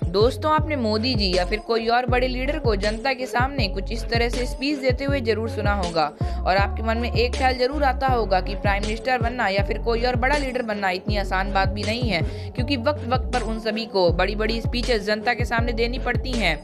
दोस्तों, आपने मोदी जी या फिर कोई और बड़े लीडर को जनता के सामने कुछ इस तरह से स्पीच देते हुए जरूर सुना होगा और आपके मन में एक ख्याल जरूर आता होगा कि प्राइम मिनिस्टर बनना या फिर कोई और बड़ा लीडर बनना इतनी आसान बात भी नहीं है, क्योंकि वक्त वक्त पर उन सभी को बड़ी बड़ी स्पीचेस जनता के सामने देनी पड़ती हैं।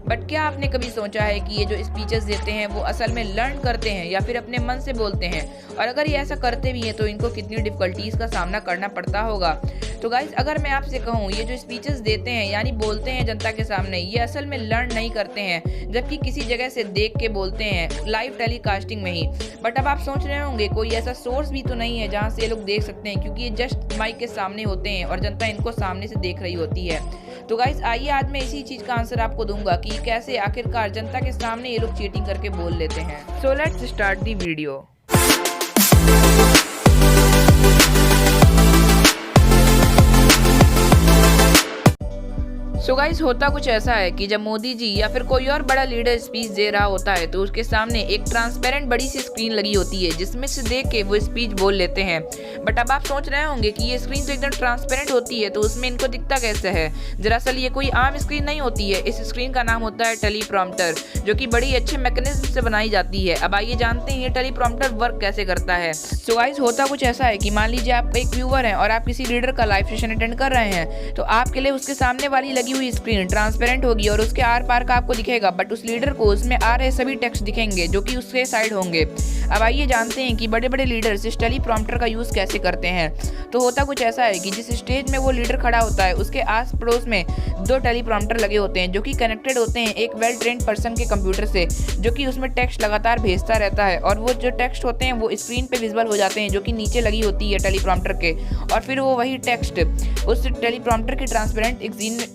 बट क्या आपने कभी सोचा है कि ये जो स्पीचेस देते हैं वो असल में लर्न करते हैं या फिर अपने मन से बोलते हैं, और अगर ये ऐसा करते भी हैं तो इनको कितनी डिफिकल्टीज का सामना करना पड़ता होगा। तो गाइज, अगर मैं आपसे कहूँ ये जो स्पीचेस देते हैं यानी बोलते हैं जनता के सामने, ये असल में लर्न नहीं करते हैं, जबकि किसी जगह से देख के बोलते हैं, लाइव टेलीकास्टिंग में ही। बट अब आप सोच रहे होंगे कोई ऐसा सोर्स भी तो नहीं है जहाँ से ये लोग देख सकते हैं, क्योंकि ये जस्ट माइक के सामने होते हैं और जनता इनको सामने से देख रही होती है। तो गाइज, आइए आज मैं इसी चीज का आंसर आपको दूंगा कि कैसे आखिरकार जनता के सामने ये लोग चीटिंग करके बोल लेते हैं। So let's start the video. So guys, होता कुछ ऐसा है कि जब मोदी जी या फिर कोई और बड़ा लीडर स्पीच दे रहा होता है तो उसके सामने एक ट्रांसपेरेंट बड़ी सी स्क्रीन लगी होती है जिसमें से देख के वो स्पीच बोल लेते हैं। बट अब आप सोच रहे होंगे कि ये स्क्रीन तो एकदम ट्रांसपेरेंट होती है तो उसमें इनको दिखता कैसे है। दरअसल ये कोई आम स्क्रीन नहीं होती है, इस स्क्रीन का नाम होता है टेलीप्रॉम्प्टर, जो कि बड़ी अच्छे मैकेनिज्म से बनाई जाती है। अब आइए जानते हैं ये टेलीप्रॉम्प्टर वर्क कैसे करता है। सो गाइस, होता कुछ ऐसा है कि मान लीजिए आप एक व्यूअर हैं और आप किसी लीडर का लाइव सेशन अटेंड कर रहे हैं, तो आपके लिए उसके सामने वाली लगी हुई स्क्रीन ट्रांसपेरेंट होगी और उसके आर पार का आपको दिखेगा, बट उस लीडर को उसमें आ रहे सभी टेक्स्ट दिखेंगे जो कि उसके साइड होंगे। अब आइए जानते हैं कि बड़े बड़े लीडर्स इस टेलीप्रॉम्प्टर का यूज कैसे करते हैं। तो होता कुछ ऐसा है कि जिस स्टेज में वो लीडर खड़ा होता है उसके आस पड़ोस में 2 टेलीप्रॉम्प्टर लगे होते हैं जो कि कनेक्टेड होते हैं एक वेल ट्रेन्ड पर्सन के कंप्यूटर से, जो कि उसमें टेक्स्ट लगातार भेजता रहता है, और वो जो टेक्स्ट होते हैं वो स्क्रीन पे विजुअल हो जाते हैं जो कि नीचे लगी होती है टेलीप्रॉम्प्टर के, और फिर वो वही टेक्स्ट उस टेलीप्रॉम्प्टर की ट्रांसपेरेंट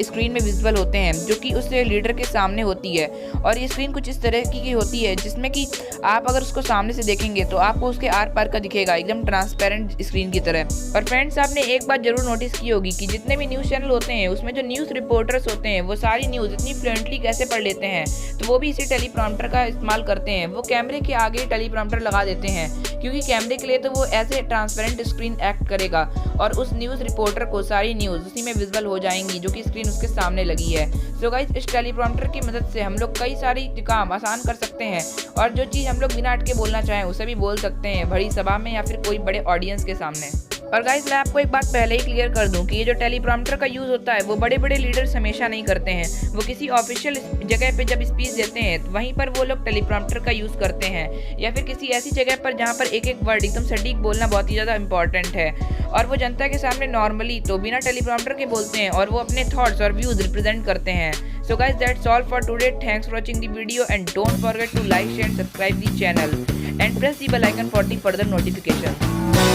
स्क्रीन में विजुअल होते हैं जो कि उस लीडर के सामने होती है। और ये स्क्रीन कुछ इस तरह की होती है जिसमें कि आप अगर उसको सामने से देखेंगे तो आपको उसके आर पार का दिखेगा एकदम ट्रांसपेरेंट स्क्रीन की तरह। और फ्रेंड्स, आपने एक बात जरूर नोटिस की होगी कि जितने भी न्यूज़ चैनल होते हैं उसमें जो न्यूज़ रिपोर्टर्स होते हैं वो सारी न्यूज़ इतनी फ्लुएंटली कैसे पढ़ लेते हैं, तो वो भी इसी टेलीप्रॉम्प्टर का इस्तेमाल करते हैं। वो कैमरे के आगे टेलीप्रॉम्प्टर लगा देते हैं क्योंकि कैमरे के लिए तो वो ऐसे ट्रांसपेरेंट स्क्रीन एक्ट करेगा और उस न्यूज़ रिपोर्टर को सारी न्यूज़ उसी में विजुअल हो जाएंगी जो कि स्क्रीन उसके सामने लगी है। सो गाइस, इस टेलीप्रॉम्प्टर की मदद से हम लोग कई सारी काम आसान कर सकते हैं और जो चीज़ हम लोग बिना अटके बोलना चाहें उसे भी बोल सकते हैं बड़ी सभा में या फिर कोई बड़े ऑडियंस के सामने। और गाइस, मैं आपको एक बात पहले ही क्लियर कर दूं कि ये जो टेलीप्रॉम्प्टर का यूज़ होता है वो बड़े बड़े लीडर्स हमेशा नहीं करते हैं। वो किसी ऑफिशियल जगह पे जब स्पीच देते हैं तो वहीं पर वो लोग टेलीप्रॉम्प्टर का यूज़ करते हैं, या फिर किसी ऐसी जगह पर जहाँ पर एक एक वर्ड एकदम सटीक बोलना बहुत ही ज़्यादा इंपॉर्टेंट है, और वो जनता के सामने नॉर्मली तो बिना टेलीप्रॉम्प्टर के बोलते हैं और वो अपने थॉट्स और व्यूज़ रिप्रेजेंट करते हैं। So guys, that's all for today. Thanks for watching the video and don't forget to like, share and subscribe the channel and press the bell icon for the further notification.